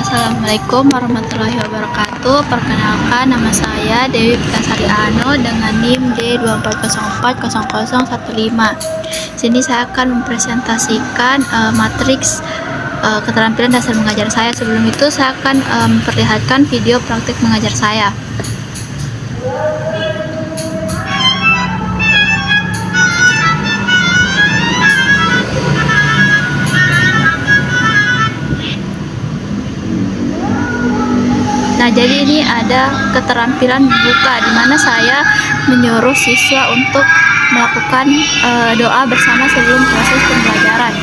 Assalamualaikum warahmatullahi wabarakatuh. Perkenalkan, nama saya Dewi Pitasari Ano dengan NIM D24040015. Sini saya akan mempresentasikan matriks keterampilan dasar mengajar saya. Sebelum itu saya akan memperlihatkan video praktik mengajar saya. Nah, jadi ini ada keterampilan membuka, di mana saya menyuruh siswa untuk melakukan doa bersama sebelum proses pembelajaran.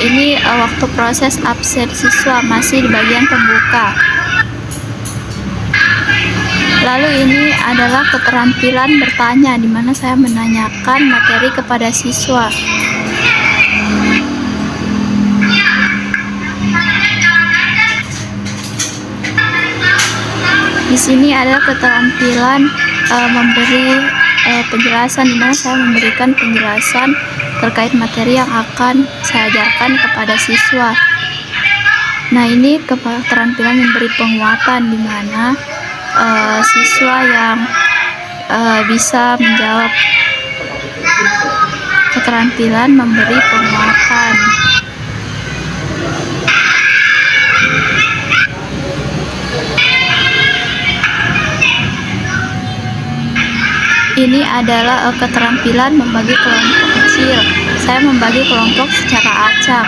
Ini waktu proses absen siswa, masih di bagian pembuka. Lalu ini adalah keterampilan bertanya, di mana saya menanyakan materi kepada siswa. Di sini adalah keterampilan memberi penjelasan, di mana saya memberikan penjelasan terkait materi yang akan saya ajarkan kepada siswa. Nah, ini keterampilan memberi penguatan, di mana siswa yang bisa menjawab keterampilan memberi penguatan. Ini adalah keterampilan membagi kelompok kecil. Saya membagi kelompok secara acak.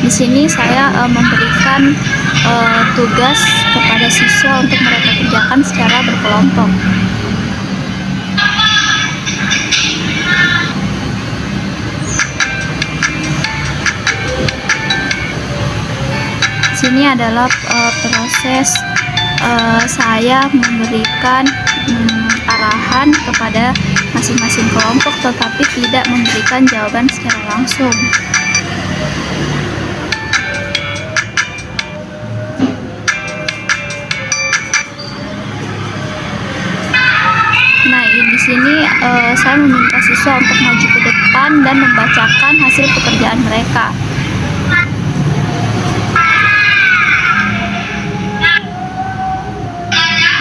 Di sini saya memberikan tugas kepada siswa untuk mereka kerjakan secara berkelompok. Di sini adalah proses saya memberikan arahan kepada masing-masing kelompok, tetapi tidak memberikan jawaban secara langsung. Di sini saya meminta siswa untuk maju ke depan dan membacakan hasil pekerjaan mereka.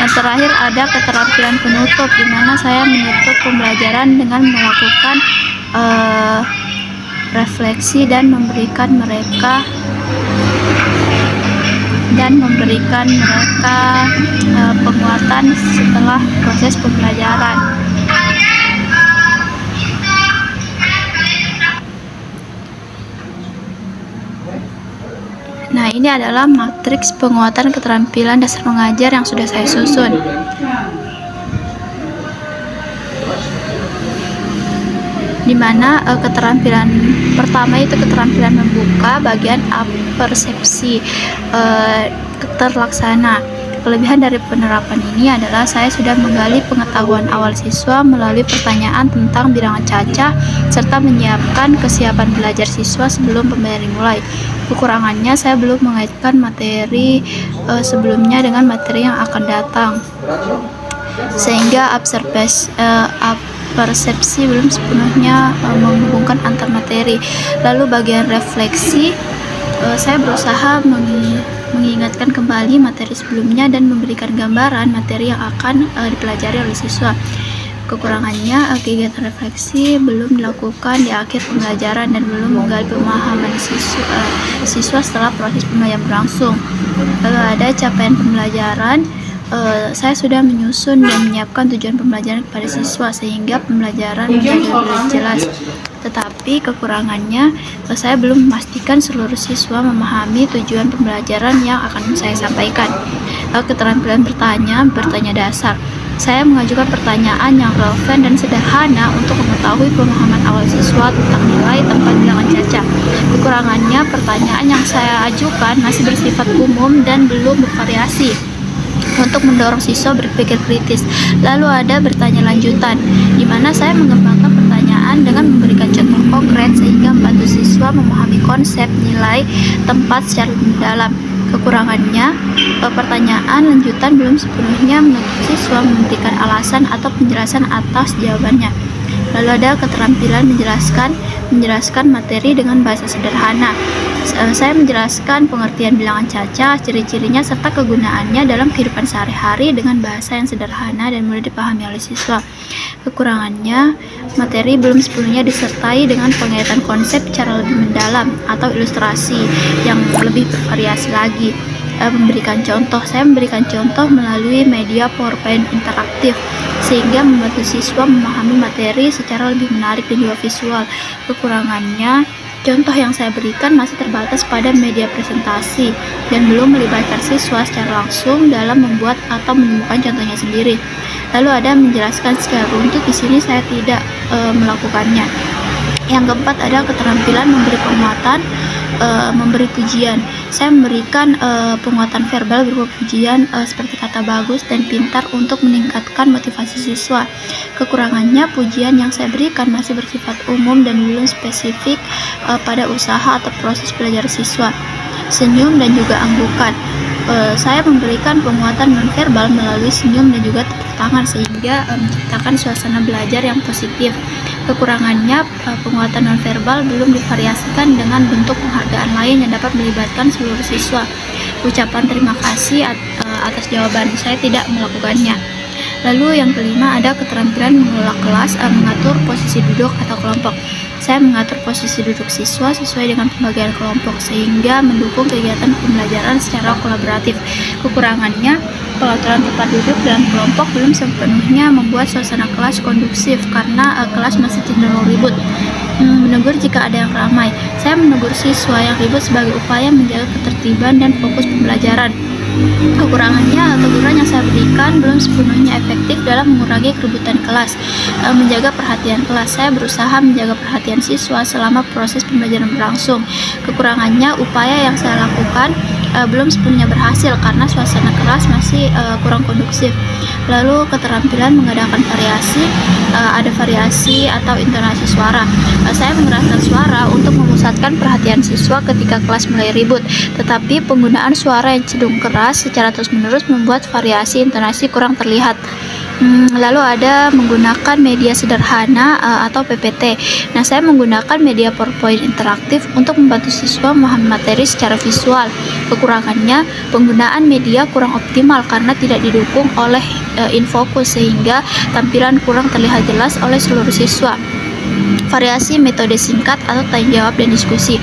Yang terakhir ada keterampilan penutup, di mana saya menutup pembelajaran dengan melakukan refleksi dan memberikan mereka penguatan setelah proses pembelajaran. Nah, ini adalah matriks penguatan keterampilan dasar mengajar yang sudah saya susun. Di mana keterampilan pertama itu keterampilan membuka, bagian persepsi terlaksana. Kelebihan dari penerapan ini adalah saya sudah menggali pengetahuan awal siswa melalui pertanyaan tentang bilangan cacah serta menyiapkan kesiapan belajar siswa sebelum pembelajaran dimulai. Kekurangannya, saya belum mengaitkan materi sebelumnya dengan materi yang akan datang, sehingga persepsi belum sepenuhnya menghubungkan antar materi. Lalu bagian refleksi, saya berusaha mengingatkan kembali materi sebelumnya dan memberikan gambaran materi yang akan dipelajari oleh siswa. Kekurangannya, kegiatan refleksi belum dilakukan di akhir pembelajaran dan belum menggali pemahaman siswa setelah proses pembelajaran berlangsung. Lalu ada capaian pembelajaran, saya sudah menyusun dan menyiapkan tujuan pembelajaran kepada siswa sehingga pembelajaran menjadi lebih jelas. Tetapi kekurangannya, saya belum memastikan seluruh siswa memahami tujuan pembelajaran yang akan saya sampaikan. Keterampilan bertanya dasar. Saya mengajukan pertanyaan yang relevan dan sederhana untuk mengetahui pemahaman awal siswa tentang nilai tanpa bilangan cacah. Kekurangannya, pertanyaan yang saya ajukan masih bersifat umum dan belum bervariasi. untuk mendorong siswa berpikir kritis. Lalu ada bertanya lanjutan, di mana saya mengembangkan pertanyaan dengan memberikan contoh konkret sehingga membantu siswa memahami konsep, nilai, tempat secara lebih mendalam. Kekurangannya, pertanyaan lanjutan belum sepenuhnya menuntut siswa memberikan alasan atau penjelasan atas jawabannya. Lalu ada keterampilan menjelaskan materi dengan bahasa sederhana. Saya menjelaskan pengertian bilangan cacah, ciri-cirinya, serta kegunaannya dalam kehidupan sehari-hari dengan bahasa yang sederhana dan mudah dipahami oleh siswa. Kekurangannya, materi belum sepenuhnya disertai dengan pengertian konsep secara lebih mendalam atau ilustrasi yang lebih bervariasi lagi. Saya memberikan contoh melalui media PowerPoint interaktif sehingga membantu siswa memahami materi secara lebih menarik dan juga visual. Kekurangannya, contoh yang saya berikan masih terbatas pada media presentasi dan belum melibatkan siswa secara langsung dalam membuat atau menemukan contohnya sendiri. Lalu ada menjelaskan secara runtut, di sini saya tidak melakukannya. Yang keempat ada keterampilan memberi penguatan, memberi pujian. Saya memberikan penguatan verbal berupa pujian seperti kata bagus dan pintar untuk meningkatkan motivasi siswa. Kekurangannya, pujian yang saya berikan masih bersifat umum dan belum spesifik pada usaha atau proses belajar siswa. Senyum dan juga anggukan. Saya memberikan penguatan nonverbal melalui senyum dan juga tepuk tangan sehingga menciptakan suasana belajar yang positif. Kekurangannya, penguatan nonverbal belum divariasikan dengan bentuk penghargaan lain yang dapat melibatkan seluruh siswa. Ucapan terima kasih atas jawaban, saya tidak melakukannya. Lalu yang kelima ada keterampilan mengelola kelas, mengatur posisi duduk atau kelompok. Saya mengatur posisi duduk siswa sesuai dengan pembagian kelompok sehingga mendukung kegiatan pembelajaran secara kolaboratif. Kekurangannya, pengaturan tempat duduk dalam kelompok belum sepenuhnya membuat suasana kelas kondusif karena kelas masih cenderung ribut. Menegur jika ada yang ramai. Saya menegur siswa yang ribut sebagai upaya menjaga ketertiban dan fokus pembelajaran. Kekurangannya, teguran yang saya berikan belum sepenuhnya efektif dalam mengurangi keributan kelas. Menjaga perhatian kelas, saya berusaha menjaga perhatian siswa selama proses pembelajaran berlangsung. Kekurangannya, upaya yang saya lakukan belum sepenuhnya berhasil karena suasana kelas masih kurang kondusif. Lalu keterampilan mengadakan variasi, ada variasi atau intonasi suara. Saya mengeraskan suara untuk memusatkan perhatian siswa ketika kelas mulai ribut, tetapi penggunaan suara yang cenderung keras secara terus-menerus membuat variasi intonasi kurang terlihat. Lalu ada menggunakan media sederhana atau PPT. Nah, saya menggunakan media PowerPoint interaktif untuk membantu siswa memahami materi secara visual. Kekurangannya, penggunaan media kurang optimal karena tidak didukung oleh infokus sehingga tampilan kurang terlihat jelas oleh seluruh siswa. Variasi metode singkat atau tanya jawab dan diskusi.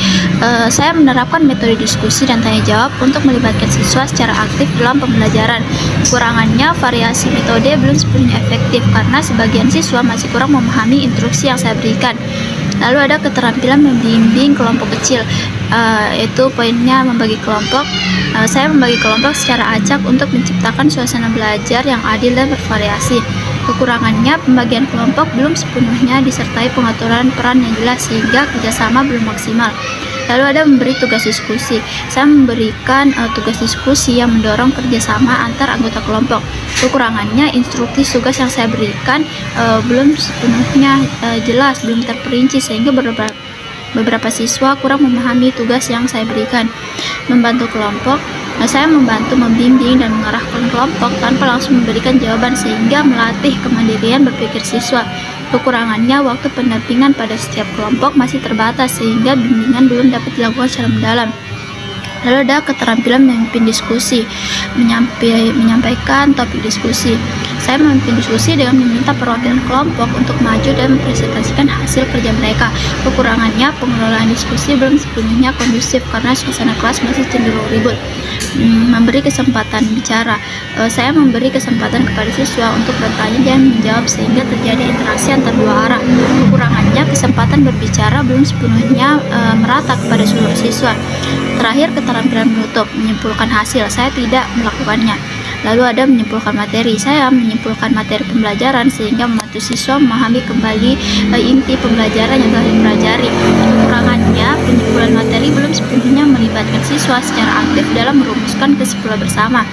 Saya menerapkan metode diskusi dan tanya jawab untuk melibatkan siswa secara aktif dalam pembelajaran. Kekurangannya, variasi metode belum sepenuhnya efektif karena sebagian siswa masih kurang memahami instruksi yang saya berikan. Lalu ada keterampilan membimbing kelompok kecil, yaitu poinnya membagi kelompok. Saya membagi kelompok secara acak untuk menciptakan suasana belajar yang adil dan bervariasi. Kekurangannya, pembagian kelompok belum sepenuhnya disertai pengaturan peran yang jelas sehingga kerjasama belum maksimal. Lalu ada memberi tugas diskusi. Saya memberikan tugas diskusi yang mendorong kerjasama antar anggota kelompok. Kekurangannya, instruksi tugas yang saya berikan belum sepenuhnya jelas, belum terperinci sehingga beberapa siswa kurang memahami tugas yang saya berikan. Membantu kelompok. Saya membantu membimbing dan mengarahkan kelompok tanpa langsung memberikan jawaban sehingga melatih kemandirian berpikir siswa. Kekurangannya, waktu pendampingan pada setiap kelompok masih terbatas sehingga bimbingan belum dapat dilakukan secara mendalam. Lalu ada keterampilan memimpin diskusi, menyampaikan topik diskusi. Saya memimpin diskusi dengan meminta perwakilan kelompok untuk maju dan mempresentasikan hasil kerja mereka. Kekurangannya, pengelolaan diskusi belum sepenuhnya kondusif karena suasana kelas masih cenderung ribut. Memberi kesempatan bicara. Saya memberi kesempatan kepada siswa untuk bertanya dan menjawab sehingga terjadi interaksi antar dua arah. Kekurangannya, kesempatan berbicara belum sepenuhnya merata kepada seluruh siswa. Terakhir, keterampilan menutup, menyimpulkan hasil. Saya tidak melakukannya. Lalu ada menyimpulkan materi. Saya menyimpulkan materi pembelajaran sehingga membantu siswa memahami kembali inti pembelajaran yang telah dipelajari. Kekurangannya, penyimpulan materi belum sepenuhnya melibatkan melibatkan siswa secara aktif dalam merumuskan kesimpulan bersama.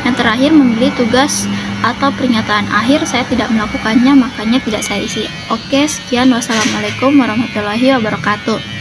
Yang terakhir, membeli tugas atau pernyataan akhir, saya tidak melakukannya, makanya tidak saya isi. Oke, sekian. Wassalamualaikum warahmatullahi wabarakatuh.